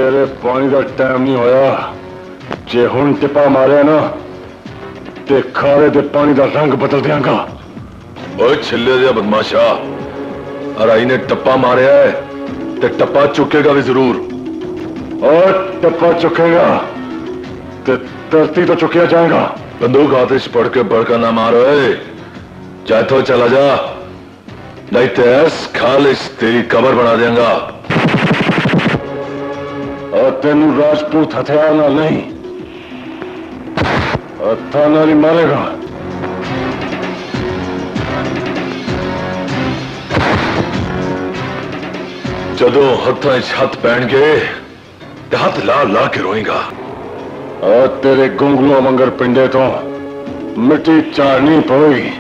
तेरे पानी का टाइम नहीं होया। जे हुण टिप्पा मारे ना ते खारे दे पानी का रंग बदल देंगा। ओए छिल्ले दिया बदमाशा, अराई ने टप्पा मारे है ते टप्पा चुकेगा भी जरूर। और टप्पा चुकेगा ते धरती तो चुकिया जाएगा। बंदूक आतिश पढ़ के बढ़कर ना मारो। चाहे तो चला जा, नहीं तो ऐस खालिश तेरी कबर बना देंगा। और तेनू राजपूत हथियार ना नहीं, हथा ना नहीं मारेगा। जदों हथा हथ पैण गए ते हथ ला ला के रोएगा। और तेरे गुंगलों मंगर पिंडे तो मिट्टी चाड़नी पड़ेगी।